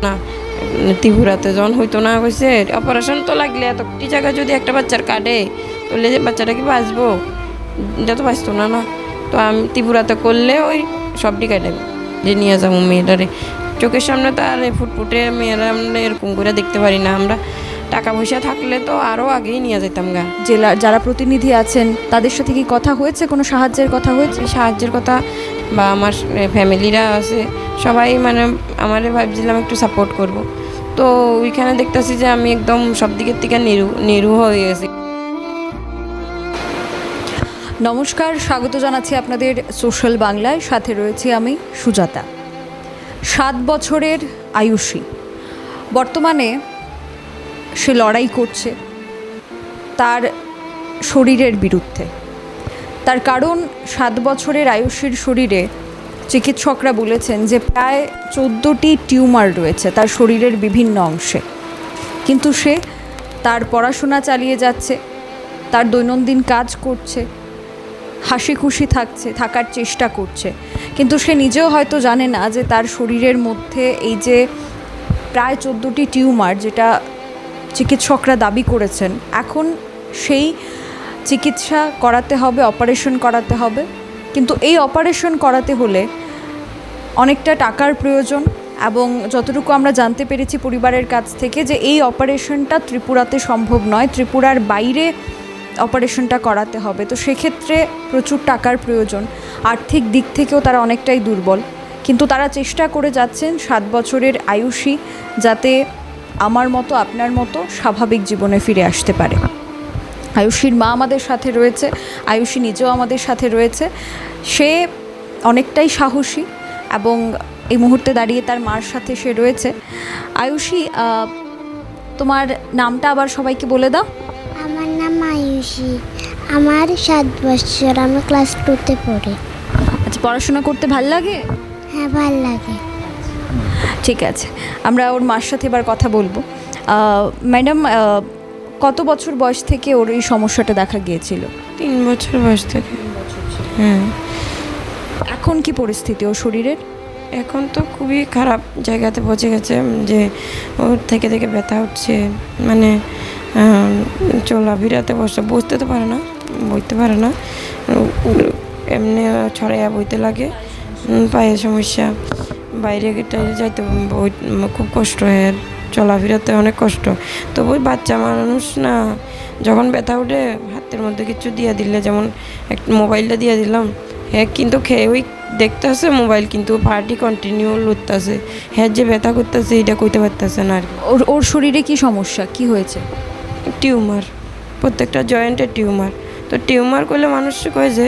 না ত্রিপুরাতে যখন হইতো না কইছে অপারেশন তো লাগলে এতটি জায়গা যদি একটা বাচ্চার কাটে তাহলে যে বাচ্চাটা কি বাঁচবো, এটা তো বাঁচতো না। না তো আমি ত্রিপুরাতে করলে ওই সবটি কাটে যে নিয়ে যাবো মেয়েটারে। চোখের সামনে তো আর ফুটফুটে মেয়েরা আমরা এরকম করে দেখতে পারি না। আমরা টাকা পয়সা থাকলে তো আরও আগেই নিয়ে যেতাম গা। জেলার যারা প্রতিনিধি আছেন তাদের সাথে কি কথা হয়েছে, কোনো সাহায্যের কথা হয়েছে? সাহায্যের কথা বা আমার ফ্যামিলিরা আছে সবাই মানে আমারে ভাবছিলাম একটু সাপোর্ট করব। তো ওইখানে দেখতেছি যে আমি একদম সব দিকের থেকে নিরু হয়ে গেছি। নমস্কার, স্বাগত জানাচ্ছি আপনাদের সোশ্যাল বাংলায়। সাথে রয়েছি আমি সুজাতা। 7 বছরের আয়ুষী বর্তমানে সে লড়াই করছে তার শরীরের বিরুদ্ধে। তার কারণ 7 বছরের আয়ুষীর শরীরে চিকিৎসকরা বলেছেন যে প্রায় 14টি টিউমার রয়েছে তার শরীরের বিভিন্ন অংশে। কিন্তু সে তার পড়াশোনা চালিয়ে যাচ্ছে, তার দৈনন্দিন কাজ করছে, হাসি খুশি থাকার চেষ্টা করছে। কিন্তু সে নিজেও হয়তো জানে না যে তার শরীরের মধ্যে এই যে প্রায় 14টি টিউমার, যেটা চিকিৎসকরা দাবি করেছেন, এখন সেই চিকিৎসা করাতে হবে, অপারেশন করাতে হবে। কিন্তু এই অপারেশন করাতে হলে অনেকটা টাকার প্রয়োজন, এবং যতটুকু আমরা জানতে পেরেছি পরিবারের কাছ থেকে যে এই অপারেশনটা ত্রিপুরাতে সম্ভব নয়, ত্রিপুরার বাইরে অপারেশনটা করাতে হবে। তো সেক্ষেত্রে প্রচুর টাকার প্রয়োজন, আর্থিক দিক থেকেও তারা অনেকটাই দুর্বল। কিন্তু তারা চেষ্টা করে যাচ্ছেন 7 বছরের আয়ুষী যাতে আমার মতো আপনার মতো স্বাভাবিক জীবনে ফিরে আসতে পারে। আয়ুষীর মা আমাদের সাথে রয়েছে, আয়ুষী নিজেও আমাদের সাথে রয়েছে। সে অনেকটাই সাহসী এবং এই মুহূর্তে দাঁড়িয়ে তার মার সাথে সে রয়েছে। আয়ুষী, তোমার নামটা আবার সবাইকে বলে দাও। আমার নাম আয়ুষী, আমার 7 বছর, আমি ক্লাস 2তে পড়ি। আচ্ছা, পড়াশোনা করতে ভাল লাগে? হ্যাঁ, ভাল লাগে। ঠিক আছে, আমরা ওর মার সাথে এবার কথা বলবো। ম্যাডাম, কত বছর বয়স থেকে ওর এই সমস্যাটা দেখা গিয়েছিল? 3 বছর বয়স থেকে। হ্যাঁ। এখন কি পরিস্থিতি ওর শরীরের? এখন তো খুবই খারাপ জায়গাতে পৌঁছে গেছে, যে ওর থেকে থেকে ব্যথা উঠছে, মানে চলাফেরাতে বসতে তো পারে না, বইতে পারে না, এমনি ছড়াইয়া বইতে লাগে, পায়ের সমস্যা, বাইরে যাইতে খুব কষ্ট হয়, চলাফেরাতে অনেক কষ্ট। তবু বাচ্চা মানুষ না, যখন ব্যথা উঠে হাতের মধ্যে কিছু দিয়ে দিলে, যেমন একটা মোবাইলটা দিয়ে দিলাম, হ্যাঁ কিন্তু খেয়ে ওই দেখতে আসে মোবাইল, কিন্তু পার্টি কন্টিনিউ লড়তেছে, হ্যাঁ যে ব্যথা করতেছে এটা কইতে পারতেছে না আর কি। ওর শরীরে কি সমস্যা, কি হয়েছে? টিউমার, প্রত্যেকটা জয়েন্টের টিউমার। তো টিউমার করলে মানুষ কয় যে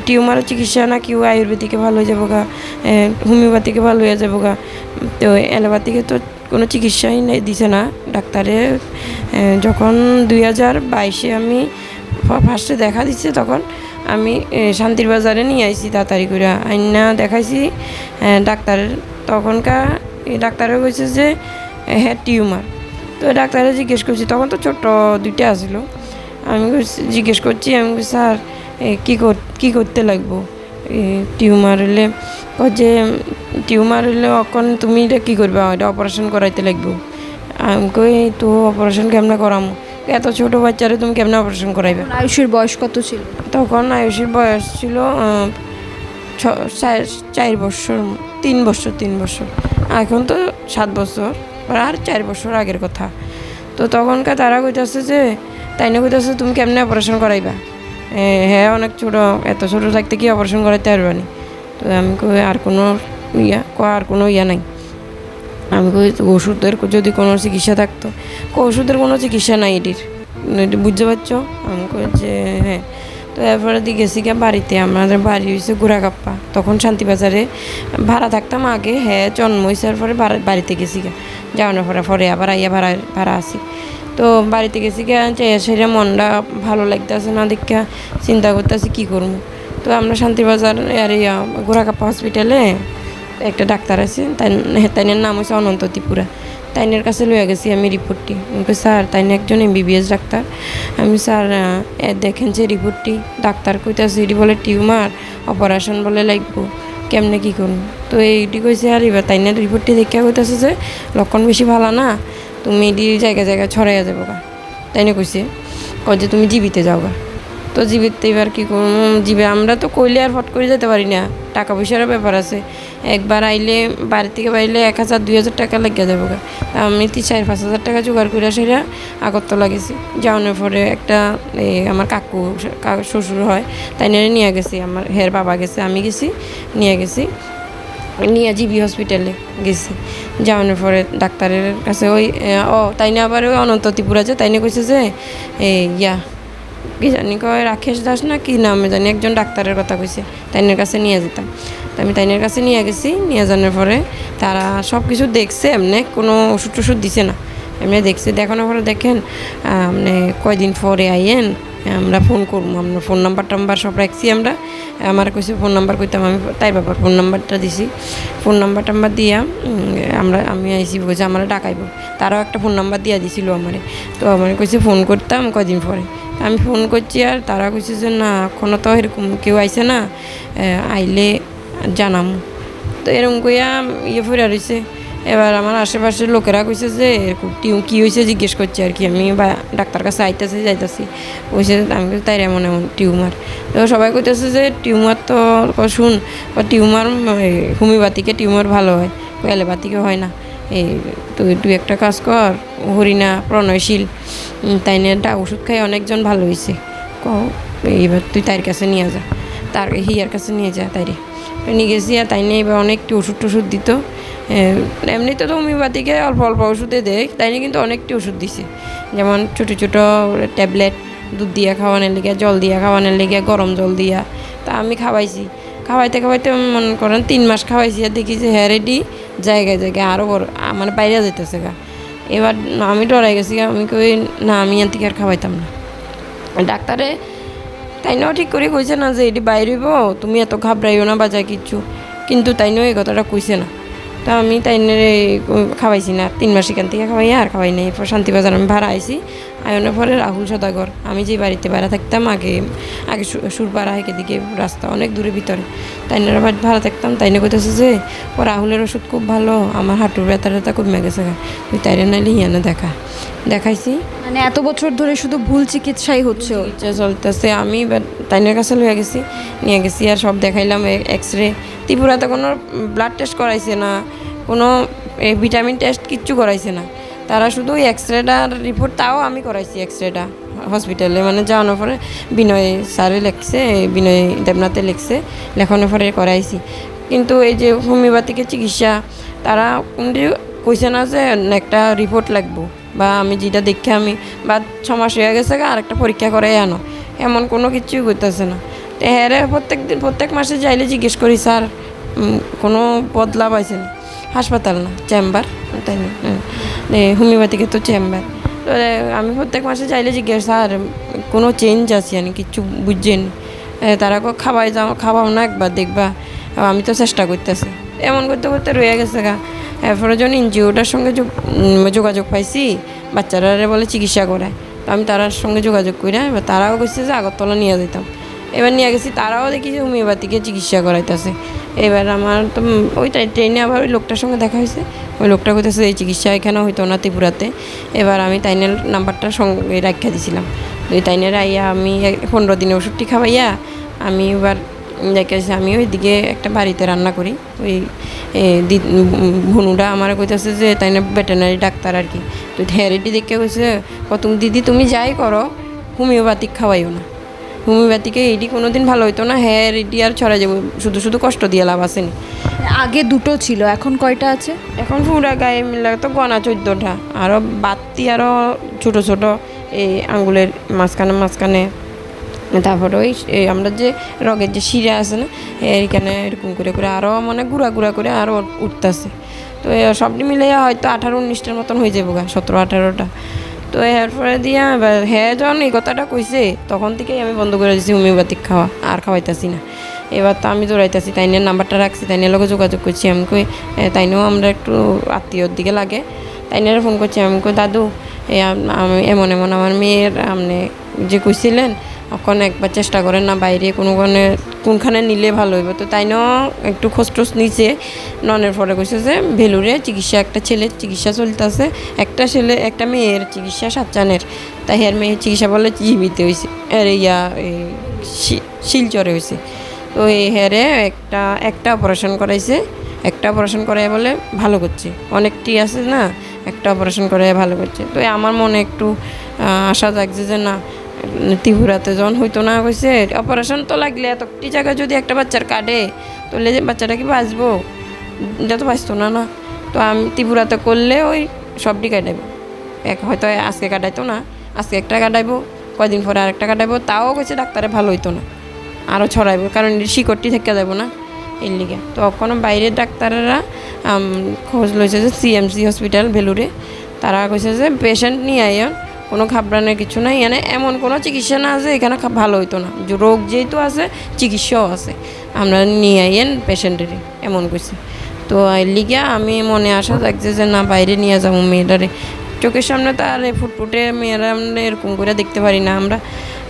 টিউমারের চিকিৎসা না কেউ আয়ুর্বেদিকে ভালো হয়ে যাবো গা, হোমিওপ্যাথিকে ভালো হয়ে যাবো গা, তো অ্যালোপ্যাথিকে তো কোনো চিকিৎসাই দিছে না ডাক্তারে। যখন 2022-এ আমি ফার্স্টে দেখা দিচ্ছে, তখন আমি শান্তির বাজারে নিয়ে আইছি, তাড়াতাড়ি করে আইনা দেখাইছি ডাক্তারের। তখনকার ডাক্তারে কইছে যে হ্যাঁ টিউমার। তো ডাক্তারে জিজ্ঞেস করছি, তখন তো ছোট্ট 2টা আসলো। আমি জিজ্ঞেস করছি, আমি স্যার কী করতে লাগবো টিউমার হলে? যে টিউমার হলে এখন তুমি এটা কী করবে, এটা অপারেশন করাইতে লাগবো। আমি কই তো অপারেশন কেমনে করামো, এত ছোটো বাচ্চারে তুমি কেমনে অপারেশন করাইবে? আয়ুষীর বয়স কত ছিল তখন? আয়ুষীর বয়স ছিল 4 বছর, 3 বছর। এখন তো 7 বছর, আর 4 বছর আগের কথা। তো তখনকার তারা কইতেছে যে তাই না, কইতেছে তুমি কেমনে অপারেশন করাইবা? হ্যাঁ অনেক ছোটো, এত ছোটো থাকতে কি অপারেশন করাইতে পারবানি? তো আমি কই আর কোনো ইয়া নাই। আমি কই ওষুধের যদি কোনো চিকিৎসা থাকতো, ওষুধের কোনো চিকিৎসা নাই এটির, বুঝতে পারছো? আমি কই যে হ্যাঁ। তো এরপরে দিয়ে গেছি গিয়ে বাড়িতে, আমাদের বাড়ি হয়েছে গুড়াকাপ্পা, তখন শান্তিবাজারে ভাড়া থাকতাম আগে। হ্যাঁ জন্ম হয়েছে, এরপরে বাড়িতে গেছি গিয়ে, যাওয়ানোর পরে আবার আইয়া ভাড়া আসি। তো বাড়িতে গেছি গিয়ে সেটা মনটা ভালো লাগতেছে না, দেখা চিন্তা করতেছি কী করবো। তো আমরা শান্তিবাজার আর গুড়াকাপ্পা হসপিটালে একটা ডাক্তার আছে, তাইনের নাম হচ্ছে অনন্ত ত্রিপুরা। তাইনের কাছে লইয়া গেছি আমি রিপোর্টটি। আমি স্যার তাইনে একজন MBBS ডাক্তার। আমি স্যার দেখেন যে রিপোর্টটি, ডাক্তার কইতাছে এটি বলে টিউমার, অপারেশন বলে লাগবো। কেমনে কী করুন। তো এইটি কইছে আর এবার তাই না রিপোর্টটি দেখে কইতেছে যে লক্ষণ বেশি ভালো না, তুমি এটি জায়গায় জায়গায় ছড়াইয়া যাবো গা। তাই না কইছে কয় যে তুমি জীবিতে যাও গা। তো জীবিত এবার কী করবো, জীবে আমরা তো কইলে আর ফট করে যেতে পারি না, টাকা পয়সারও ব্যাপার আছে। একবার আইলে বাড়ি থেকে বাইলে 1,000-2,000 টাকা লেগে যাবো গা। আমি 4-5 হাজার টাকা জোগাড় করে সেটা আগরতলা গেছি। যাওয়ানোর পরে একটা আমার কাকু শ্বশুর হয় তাই নিয়ে গেছি, আমার হের বাবা গেছে, আমি গেছি, নিয়ে জিবি হসপিটালে গেছি। যাওয়ানোর পরে ডাক্তারের কাছে ওই তাই না আবার ওই অনন্ত ত্রিপুরা যে তাই না কইছে যে কি জানি কয় রাকেশ দাস না কি নামে জানি একজন ডাক্তারের কথা কইছে, তাইনের কাছে নিয়ে যেতাম। তো আমি তাইনের কাছে নিয়ে গেছি, নিয়ে যাওয়ার পরে তারা সব কিছু দেখছে, এমনি কোনো ওষুধ টষুধ দিছে না, এমনি দেখছে। দেখানোর পরে দেখেন মানে কয়দিন পরে আইয়েন, আমরা ফোন করবো, আমরা ফোন নাম্বার সব রাখছি। আমার কইছে ফোন নাম্বার কইতাম, আমি তাই ব্যাপার ফোন নাম্বারটা দিছি। ফোন নাম্বার দিয়া আমি আইসি বলছে আমার ডাকাইব, তারাও একটা ফোন নাম্বার দিয়া দিছিল আমারে। তো আমার কইছে ফোন করতাম কয়দিন পরে। আমি ফোন করছি আর তারা কইছে যে না এখনও তো এরকম কেউ আইছে না, আইলে জানাম। তো এরকম কইয়া ফুরা রয়েছে। এবার আমার আশেপাশের লোকেরা কইছে যে এরকম কী হয়েছে জিজ্ঞেস করছে আর কি। আমি বা ডাক্তার কাছে যাইতাছি কইছে, আমি তাই এমন টিউমার। তো সবাই কইতেছে যে টিউমার তো শুন টিউমার হোমিওপ্যাথিকে টিউমার ভালো হয়, অ্যালোপ্যাথিকে হয় না। তুই একটা কাজ কর, হরিণা প্রণয়শীল তাই নিয়ে ওষুধ খাই অনেকজন ভালো হয়েছে, এইবার তুই তাইর কাছে নিয়ে যা, তার হিয়ার কাছে নিয়ে যা। তাইরে নিয়ে গেছি আর তাই নিয়ে এবার অনেকটি ওষুধ দিত। এমনিতে তো হোমিওপ্যাথিকে অল্প ওষুধে দেয়, তাই নিয়ে কিন্তু অনেকটি ওষুধ দিছে, যেমন ছোটো ট্যাবলেট দুধ দিয়া খাওয়ানোর লেগে, জল দিয়া খাওয়ানোর লেগে, গরম জল দিয়া। তা আমি খাওয়াইতে মনে করেন 3 মাস খাওয়াইছি আর দেখি যে হ্যাঁ রেডি জায়গায় আরও মানে বাইরে যেতেছে গা। এবার আমি ডরাই গেছি, আমি কই না আমি এর থেকে আর খাওয়াইতাম না। ডাক্তারে তাই নাও ঠিক করে কইছে না যে এটি বাইরেব, তুমি এত ঘাবড়াইও না বা যায় কিচ্ছু, কিন্তু তাই নাও এই কথাটা কইছে না। তো আমি তাই খাওয়াইছি না 3 মাস এখান থেকে আর খাওয়াই নাই। এরপর শান্তিবাজার আমি ভাড়া আইছি, আয়নের পরে রাহুল সদাগর, আমি যে বাড়িতে ভাড়া থাকতাম আগে সুরপাড়া দিকে রাস্তা অনেক দূরে ভিতরে, তাইনের ভাড়া থাকতাম। তাইনে কইতেছে যে ও রাহুলের ওষুধ খুব ভালো, আমার হাঁটুর ব্যথা কমে গেছে, তুই তাইরে নাইলে হিয়ানে দেখাইছি। মানে এত বছর ধরে শুধু ভুল চিকিৎসাই হচ্ছে, চিকিৎসা চলতেছে। আমি তাইনের কাছে নিয়ে গেছি আর সব দেখাইলাম, এক্সরে। ত্রিপুরাতে কোনো ব্লাড টেস্ট করাইছে না, কোনো ভিটামিন টেস্ট কিচ্ছু করাইছে না, তারা শুধু ওই এক্সরেটার রিপোর্ট, তাও আমি করাইছি এক্সরেটা হসপিটালে, মানে যাওয়ানোর পরে বিনয় স্যারে লিখছে, বিনয় দেবনাথে লিখছে, লেখানোর পরে করাইছি। কিন্তু এই যে হোমিওপ্যাথিকে চিকিৎসা, তারা কইছে না যে একটা রিপোর্ট লাগবো, বা আমি যেটা দেখে আমি বা 6 মাস হয়ে গেছে আর একটা পরীক্ষা করে আনো, এমন কোনো কিছুই করতেছে না। তো হ্যাঁ প্রত্যেক মাসে যাইলে জিজ্ঞেস করি স্যার কোনো বদলা পাইছেন, হাসপাতাল না চেম্বার, তাই না হোমিওপ্যাথিকে তো চেম্বার। তো আমি প্রত্যেক মাসে যাইলে জিজ্ঞেস স্যার কোনো চেঞ্জ আছে আমি কিচ্ছু বুঝছেন। তারা খাওয়াও না একবার দেখবা, আমি তো চেষ্টা করতেছি। এমন করতে রয়ে গেছে গা। এরপরে যখন এনজিওটার সঙ্গে যোগাযোগ পাইছি, বাচ্চারা বলে চিকিৎসা করায়, তো আমি তার সঙ্গে যোগাযোগ করে এবার তারাও কইছে যে আগরতলা নিয়ে যেতাম। এবার নিয়ে গেছি, তারাও দেখি যে হোমিওপ্যাথিকে চিকিৎসা করাইতেছে। এবার আমার তো ওই ট্রেনে আবার ওই লোকটার সঙ্গে দেখা হয়েছে, ওই লোকটা কইতেছে এই চিকিৎসা এখানেও হইতো না ত্রিপুরাতে। এবার আমি তাইনের নাম্বারটা সঙ্গে রাখিয়া দিছিলাম, ওই তাইনের আইয়া আমি 15 দিনে ওষুধটি খাওয়াইয়া আমি এবার দেখেছি। আমি ওইদিকে একটা বাড়িতে রান্না করি, ওই ভনুটা আমার কইতেছে যে তাই না ভেটেরিনারি ডাক্তার আর কি। তো হেরিটি দেখে কইছে তুমি দিদি তুমি যাই করো হোমিওপ্যাথিক খাওয়াইও না, হোমিওপ্যাথিকে এইটি কোনো দিন ভালো হইতো না, হ্যাঁ এটি আর ছড়া যাবো, শুধু কষ্ট দিয়ে লাভ আসেনি। আগে 2টো ছিল, এখন কয়টা আছে? এখন পুরা গায়ে মিলে তো গনা 14টা, আরও বাড়তি আরও ছোটো এই আঙ্গুলের মাঝখানে। তারপরে ওই আমরা যে রগের যে শিরা আছে না, এইখানে এরকম করে আরও মানে গুঁড়া করে আরও উঠতেছে। তো সবটি মিলে হয়তো 18-19টার মতন হয়ে যাবো গা, 17-18টা। তো এরপরে দিয়া হ্যাঁ যখন এই কথাটা কইছে তখন থেকেই আমি বন্ধ করে দিয়েছি হোমিওপ্যাথিক খাওয়া, আর খাওয়াইতেছি না। এবার তো আমি দৌড়াইতেছি, তাইনের নাম্বারটা রাখছি, তাইনের লগে যোগাযোগ করছি। আমি কই তাইনেও আমরা একটু আত্মীয়র দিকে লাগে, তাইনের ফোন করছি। আমি কই দাদু আমি এমন আমার মেয়ের আপনি যে কইছিলেন এখন একবার চেষ্টা করেন না বাইরে কোনখানে নিলে ভালো হইব। তো তাই না একটু খোঁজ নিচে ননের পরে কইছে যে ভেলুরে চিকিৎসা, একটা ছেলের চিকিৎসা চলতেছে, একটা মেয়ের চিকিৎসা সাতচানের, তাই হের মেয়ের চিকিৎসা বলে জীবিত হয়েছে, এর শিলচরে হয়েছে। তো এই হেরে একটা অপারেশন করাইছে, একটা অপারেশন করাই বলে ভালো করছে, অনেকটি আছে না, একটা অপারেশন করাই ভালো করছে। তো আমার মনে একটু আশা জাগছে যে না, ত্রিপুরাতে যখন হইতো না কইছে অপারেশন তো লাগলে এতটি জায়গা যদি একটা বাচ্চার কাটে তাহলে যে বাচ্চাটা কি বাঁচবো, এটা তো বাঁচতো না। তো আমি ত্রিপুরাতে করলে ওই সবটি কাটাইব, হয়তো আজকে কাটাইতো না, আজকে একটা কাটাইবো, কয়দিন পরে আরেকটা কাটাইবো, তাও কইছে ডাক্তারে ভালো হইতো না, আরও ছড়াইব, কারণ শিকড়টি থেকে যাবো না এর লিগে। তো কোনো বাইরের ডাক্তারেরা খোঁজ লইছে যে সিএমসি হসপিটাল ভেলুরে, তারা কইছে যে পেশেন্ট নিয়ে আইন, কোনো ঘাবড়ানোর কিছু নাই, এখানে এমন কোনো চিকিৎসা না আছে এখানে ভালো হইতো না, রোগ যেহেতু আছে চিকিৎসাও আছে, আমরা নিয়ে আইন পেশেন্টেরই, এমন কইছে। তো এর লিগে আমি মনে আশা থাকছে যে না বাইরে নিয়ে যাবো মেয়েটারে, চোখের সামনে তো আর ফুটফুটে মেয়েরা আমরা এরকম করে দেখতে পারি না। আমরা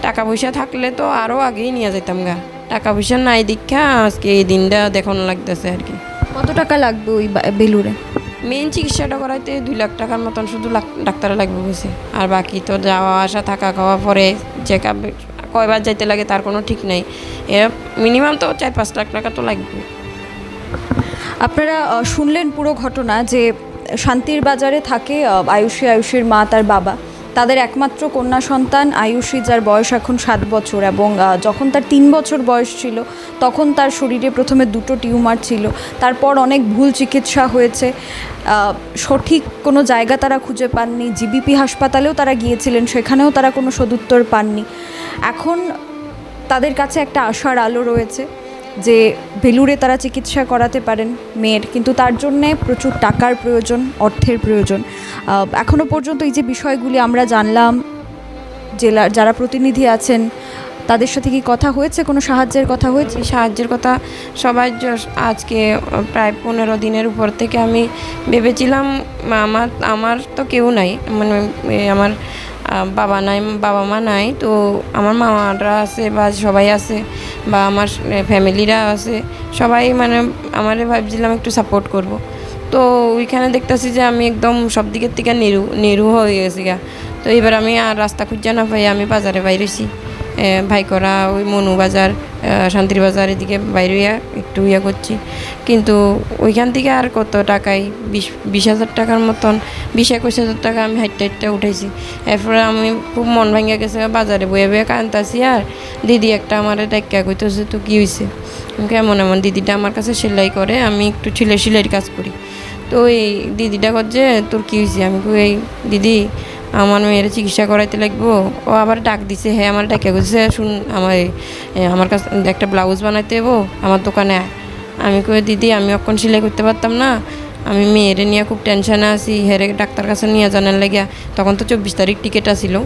টাকা পয়সা থাকলে তো আরও আগেই নিয়ে যেতাম গা, টাকা পয়সা নাই দীক্ষা আজকে এই দিনটা দেখানো লাগতেছে আর কি। কত টাকা লাগবে ওই বেলুরে? মেন চিকিৎসাটা করাইতে 2 লাখ টাকার মতন শুধু ডাক্তারে লাগবে বলছে, আর বাকি তো যাওয়া আসা থাকা খাওয়া পরে চেক আপ কয়বার যাইতে লাগে তার কোনো ঠিক নাই, এর মিনিমাম তো 4-5 লাখ টাকা তো লাগবে। আপনারা শুনলেন পুরো ঘটনা যে শান্তির বাজারে থাকে আয়ুষীর মা, তার বাবা, তাদের একমাত্র কন্যা সন্তান আয়ুষী, যার বয়স এখন 7 বছর, এবং যখন তার 3 বছর বয়স ছিল তখন তার শরীরে প্রথমে 2টো টিউমার ছিল, তারপর অনেক ভুল চিকিৎসা হয়েছে, সঠিক কোনো জায়গা তারা খুঁজে পাননি, জিবিপি হাসপাতালেও তারা গিয়েছিলেন, সেখানেও তারা কোনো সদুত্তর পাননি। এখন তাদের কাছে একটা আশার আলো রয়েছে যে ভেলুরে তারা চিকিৎসা করাতে পারেন মেয়ের, কিন্তু তার জন্যে প্রচুর টাকার প্রয়োজন, অর্থের প্রয়োজন। এখনও পর্যন্ত এই যে বিষয়গুলি আমরা জানলাম, জেলার যারা প্রতিনিধি আছেন তাদের সাথে কি কথা হয়েছে, কোনো সাহায্যের কথা হয়েছে? সাহায্যের কথা সবাই আজকে প্রায় 15 দিনের উপর থেকে আমি ভেবেছিলাম, আমার তো কেউ নাই, মানে আমার বাবা মা নাই, তো আমার মামারা আছে বা সবাই আছে বা আমার ফ্যামিলিরা আছে, সবাই মানে আমারে ভাবছিলাম একটু সাপোর্ট করব। তো ওইখানে দেখতেছি যে আমি একদম সব দিকের থেকে নিরু হয়ে গেছি গা। তো এবার আমি আর রাস্তা খুঁজে না পাই আমি বাজারে বাইরেছি, ভাইকরা ওই মনু বাজার, শান্তির বাজার এদিকে বাইরে একটু করছি, কিন্তু ওইখান থেকে আর কত টাকায় 20,000 টাকার মতন, 20-21,000 টাকা আমি হাইটটা উঠেছি। এরপরে আমি খুব মন ভাঙিয়া গেছে, বাজারে বয়ে কাঁদতাছি, আর দিদি একটা আমার ডাক্কা কইতেছে তো কী হয়েছে, এমন দিদিটা আমার কাছে সেলাই করে, আমি একটু সেলাইয়ের কাজ করি। তো এই দিদিটা করছে তোর কী হয়েছে, আমি কই এই দিদি আমার মেয়ের চিকিৎসা করাইতে লাগবো। ও আবার ডাক দিছে, হ্যাঁ আমার ডাকে বলছে শুন আমার কাছে একটা ব্লাউজ বানাইতে হবো, আমার দোকানে আয়। আমি কই দিদি আমি অক্ষণ সেলাই করতে পারতাম না, আমি মেয়েরে নিয়ে খুব টেনশনে আছি, হেরে ডাক্তার কাছে নিয়ে জানার লাগিয়া, তখন তো 24 তারিখ টিকিট আসিল।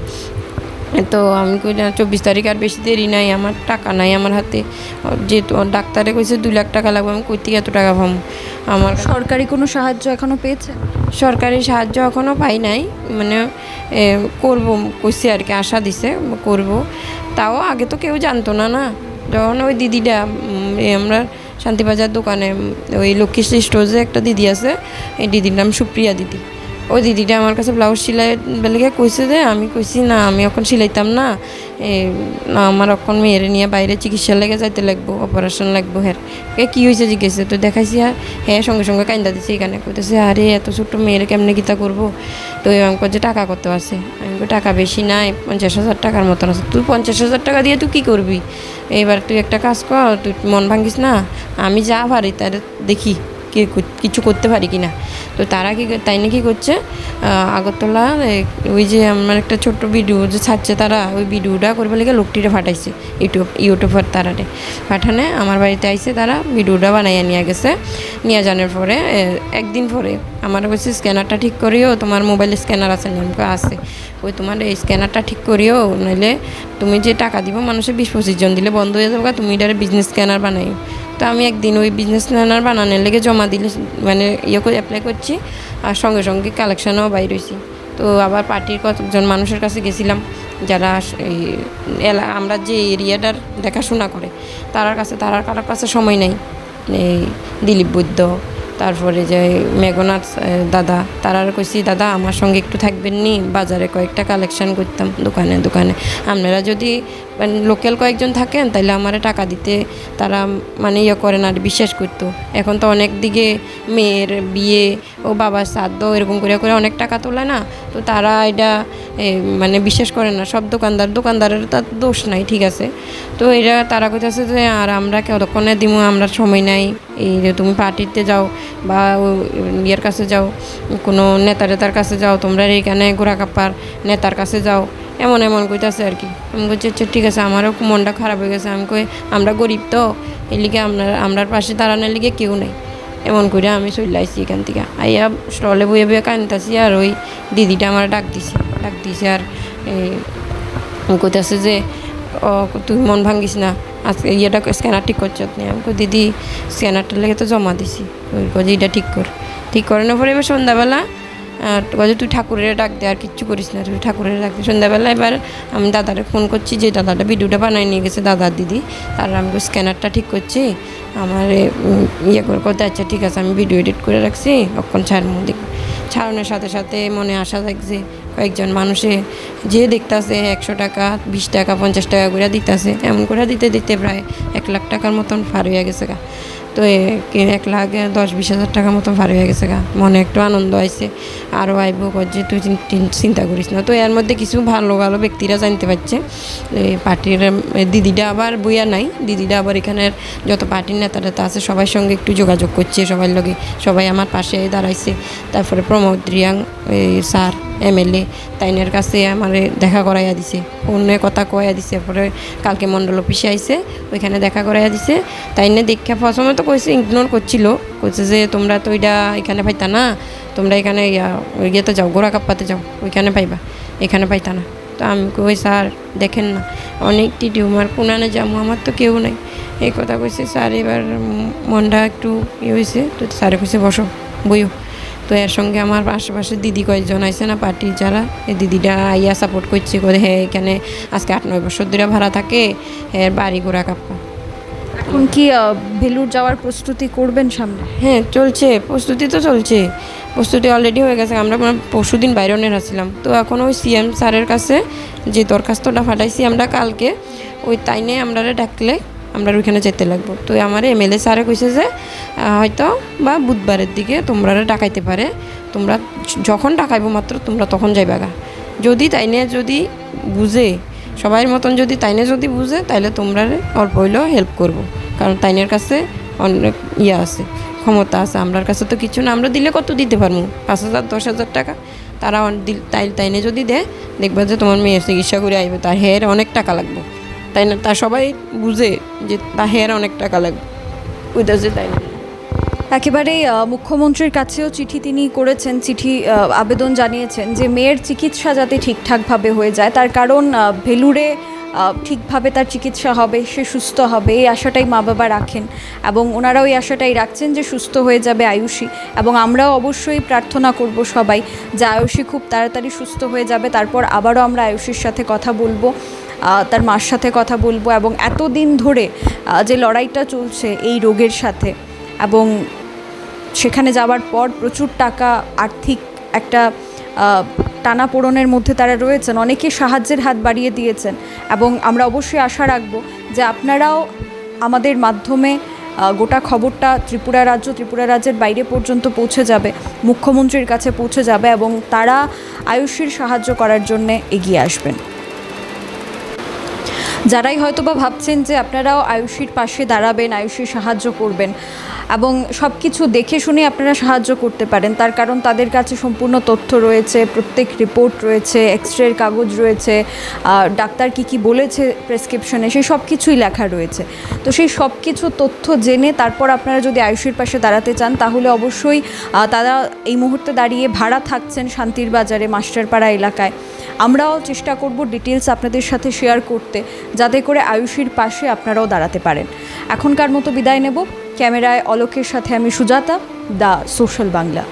তো আমি কই না 24 তারিখ আর বেশি দেরি নাই, আমার টাকা নাই আমার হাতে, যেহেতু ডাক্তারে কইছে 2 লাখ টাকা লাগবে, আমি কই থেকে এত টাকা পাবো? আমার সরকারি কোনো সাহায্য এখনও পেয়েছে? সরকারি সাহায্য এখনও পাই নাই, মানে করব কইছে আর কি, আশা দিছে করব। তাও আগে তো কেউ জানতো না, যখন ওই দিদিটা আমরা শান্তিবাজার দোকানে ওই লক্ষ্মীশ্রী স্টোরে একটা দিদি আছে, এই দিদির নাম সুপ্রিয়া দিদি, ওই দিদিটা আমার কাছে ব্লাউজ সেলাই বেলেগে কইছে যে, আমি কইছি না আমি এখন সেলাইতাম না, আমার এখন মেয়েরে নিয়ে বাইরে চিকিৎসা লেগে যাইতে লাগবো, অপারেশন লাগবো। হ্যাঁ কী হয়েছে জিজ্ঞেসে, তো দেখাইছি, আর হ্যাঁ সঙ্গে সঙ্গে কান্দা দিচ্ছে, এখানে কইতেছে আরে এত ছোট্ট মেয়েরে কেমনে গীতা করবো। তো আমাকে যে টাকা কত আছে, আমি টাকা বেশি নাই, 50,000 টাকার মতন আছে। তুই 50,000 টাকা দিয়ে তুই কী করবি? এইবার তুই একটা কাজ কর, তুই মন ভাঙ্গিস না, আমি যা পারি তার দেখি কিছু করতে পারি কি না। তো তারা তাই নাকি করছে আগরতলা, ওই যে আমার একটা ছোট্ট ভিডিও যে ছাড়ছে, তারা ওই ভিডিওটা করবে লেগে লোকটিরে পাঠাইছে, ইউটিউবার তারারে পাঠানে আমার বাড়িতে আইসে, তারা ভিডিওটা বানাইয়া নিয়ে গেছে। নিয়ে জানার পরে একদিন পরে আমার বলছে স্ক্যানারটা ঠিক করিও, তোমার মোবাইলে স্ক্যানার আছে না? আছে। ওই তোমার এই স্ক্যানারটা ঠিক করিও, নইলে তুমি যে টাকা দিব মানুষের 20-25 জন দিলে বন্ধ হয়ে যাবে, তুমি এটার বিজনেস স্ক্যানার বানাই। তো আমি একদিন ওই বিজনেস স্ক্যানার বানানোর লেগে জমা দিলে, মানে করে অ্যাপ্লাই করছি, আর সঙ্গে সঙ্গে কালেকশনও বাইর হয়েছি। তো তো আবার পার্টির কতজন মানুষের কাছে গেছিলাম, যারা এই আমরা যে এরিয়াটার দেখাশোনা করে কারোর কাছে সময় নেই। এই দিলীপ বৈদ্য, তারপরে যে মেঘনাথ দাদা, তারা কইছি দাদা আমার সঙ্গে একটু থাকবেন নি, বাজারে কয়েকটা কালেকশন করতাম দোকানে দোকানে। আপনারা যদি লোকাল কয়েকজন থাকেন তাহলে আমার টাকা দিতে তারা মানে ইয়ে করেন আর বিশ্বাস করতো। এখন তো অনেক দিকে মেয়ের বিয়ে ও বাবার শ্রাদ্ধ এরকম করে করে অনেক টাকা তোলে না, তো তারা এটা মানে বিশ্বাস করে না। সব দোকানদারের তার দোষ নাই, ঠিক আছে। তো এটা তারা কইতেছে যে আর আমরা কতক্ষণে দিব, আমরা সময় নাই। এই যে তুমি পার্টিতে যাও বা ইয়ের কাছে যাও, কোনো নেতার কাছে যাও, তোমরা এইখানে গোড়াকাপ্পার নেতার কাছে যাও, এমন কইতাছে আর কি। আমি বলছি আচ্ছা ঠিক আছে, আমারও মনটা খারাপ হয়ে গেছে। আমি কই আমরা গরিব তো, এই লিগে আমরার পাশে দাঁড়ানোর লিগে কেউ নেই, এমন করে আমি চলে আসছি এখান থেকে। আইয়া স্টলে বইয়ে বইয়ে কানতাছি, আর ওই দিদিটা আমার ডাক দিছে আর কইতাছে যে তুই মন ভাঙ্গিস না, আজকে ইয়েটা স্ক্যানার ঠিক করছ আপনি। আমি কই দিদি স্ক্যানারটার লেগে তো জমা দিছি। ওই কজি এটা ঠিক করানোর পরে এবার সন্ধ্যাবেলা কয়ে তুই ঠাকুরের ডাক দে, আর কিচ্ছু করিস না, তুই ঠাকুরের ডাক দে। সন্ধ্যাবেলা এবার আমি দাদারে ফোন করছি, যে দাদাটা ভিডিওটা বানায় নিয়ে গেছে দাদার দিদি, আর আমি স্ক্যানারটা ঠিক করছি, আমার ইয়ে করে করতে। আচ্ছা ঠিক আছে, আমি ভিডিও এডিট করে রাখছি, অক্ষণ ছাড়ানোর সাথে সাথে মনে আসা লাগছে কয়েকজন মানুষে যে দেখতেছে 100 টাকা 20 টাকা 50 টাকা করে দিতেছে। এমন করে দিতে প্রায় 1 লাখ টাকার মতন পার হয়ে গেছে গা। তো 1,10,20,000 টাকার মতন পার হয়ে গেছে গা। মনে একটু আনন্দ আইছে, আরও আইব যে তুই চিন্তা করিস না। তো এর মধ্যে কিছু ভালো ব্যক্তিরা জানতে পারছে পার্টির দিদিটা আবার বইয়া নাই, দিদিটা আবার এখানের যত পার্টির নেতাটা আছে সবার সঙ্গে একটু যোগাযোগ করছে, সবার লগে সবাই আমার পাশে দাঁড়াইছে। তারপরে প্রমোদ রিয়াং স্যার MLA তাইনের কাছে আমার দেখা করাইয়া দিছে, ফোনে কথা কয়া দিছে। পরে কালকে মণ্ডল অফিসে আইছে, ওইখানে দেখা করাইয়া দিছে। তাইনে দেখা প্রথমে তো কইছে, ইগনোর কইছে যে তোমরা তো এটা এখানে পাইতা না, তোমরা এখানে ইয়েতে যাও, গোড়াকাপ্পাতে যাও, ওইখানে পাইবা, এখানে পাইতা না। তো আমি কই স্যার দেখেন না, অনেকটি টিউমার, কোনানে যাবো, আমার তো কেউ নাই, এই কথা কইছে। স্যার এবার মনটা একটু হয়েছে, তো স্যারে কইছে বসো বইও। তো এর সঙ্গে আমার আশেপাশে দিদি কয়েকজন আইসে না পার্টির, যারা এই দিদিটা আইয়া সাপোর্ট করছে, করে হ্যাঁ এখানে আজকে 8-9 বছর ধরে ভাড়া থাকে, হ্যাঁ বাড়ি গোড়াকাপ্পা। এখন কি ভেলুর যাওয়ার প্রস্তুতি করবেন সামনে? হ্যাঁ প্রস্তুতি অলরেডি হয়ে গেছে। আমরা পরশুদিন বাইরনের আসছিলাম, তো এখন ওই CM স্যারের কাছে যে দরখাস্তটা পাঠাইছি আমরা কালকে, ওই তাইনে আমরা ডাকলে আমরা ওইখানে যেতে লাগবো। তো আমার MLA স্যারে কইছে যে হয়তো বা বুধবারের দিকে তোমরা ডাকাইতে পারে, তোমরা যখন ডাকাইবো মাত্র তোমরা তখন যাইবা গা। যদি তাইনে যদি বুঝে সবাই মতন, যদি তাইনে যদি বুঝে, তাইলে তোমরা অল্প হইলেও হেল্প করবো, কারণ তাইনের কাছে অনেক আছে, ক্ষমতা আছে। আমরার কাছে তো কিছু না, আমরা দিলে কত দিতে পারবো, 5,000 10,000 টাকা। তারা তাইনে যদি দেয়, দেখবা যে তোমার মেয়ের চিকিৎসা করে আইবে, তার হেয়ার অনেক টাকা লাগবে, তাই না? তা সবাই বুঝে যে তার হেয়ার অনেক টাকা লাগবে, বুঝতেছে তাই না? একেবারেই মুখ্যমন্ত্রীর কাছেও চিঠি তিনি করেছেন, আবেদন জানিয়েছেন যে মেয়ের চিকিৎসা যাতে ঠিকঠাকভাবে হয়ে যায়, তার কারণ ভেলুরে ঠিকভাবে তার চিকিৎসা হবে, সে সুস্থ হবে, এই আশাটাই মা বাবা রাখেন, এবং ওনারাও এই আশাটাই রাখছেন যে সুস্থ হয়ে যাবে আয়ুষী। এবং আমরাও অবশ্যই প্রার্থনা করব সবাই যে আয়ুষী খুব তাড়াতাড়ি সুস্থ হয়ে যাবে। তারপর আবারও আমরা আয়ুষীর সাথে কথা বলবো, তার মার সাথে কথা বলবো, এবং এতদিন ধরে যে লড়াইটা চলছে এই রোগের সাথে, এবং সেখানে যাওয়ার পর প্রচুর টাকা, আর্থিক একটা টানাপোড়েনের মধ্যে তারা রয়েছেন, অনেকে সাহায্যের হাত বাড়িয়ে দিয়েছেন, এবং আমরা অবশ্যই আশা রাখব যে আপনারাও আমাদের মাধ্যমে গোটা খবরটা ত্রিপুরা রাজ্যের বাইরে পর্যন্ত পৌঁছে যাবে, মুখ্যমন্ত্রীর কাছে পৌঁছে যাবে, এবং তারা আয়ুষীর সাহায্য করার জন্যে এগিয়ে আসবেন। যারাই হয়তোবা ভাবছেন যে আপনারাও আয়ুষীর পাশে দাঁড়াবেন, আয়ুষীর সাহায্য করবেন, এবং সব কিছু দেখে শুনে আপনারা সাহায্য করতে পারেন, তার কারণ তাদের কাছে সম্পূর্ণ তথ্য রয়েছে, প্রত্যেক রিপোর্ট রয়েছে, এক্সরের কাগজ রয়েছে, ডাক্তার কী বলেছে প্রেসক্রিপশনে, সেই সব কিছুই লেখা রয়েছে। তো সেই সব কিছু তথ্য জেনে তারপর আপনারা যদি আয়ুষীর পাশে দাঁড়াতে চান, তাহলে অবশ্যই তারা এই মুহূর্তে দাঁড়িয়ে ভাড়া থাকছেন শান্তির বাজারে, মাস্টারপাড়া এলাকায়। আমরাও চেষ্টা করব ডিটেলস আপনাদের সাথে শেয়ার করতে, যাতে করে আয়ুষীর পাশে আপনারাও দাঁড়াতে পারেন। এখনকার মতো বিদায় নেব। ক্যামেরায় অলোকের সাথে আমি সুজাতা, দ্য সোশ্যাল বাংলা।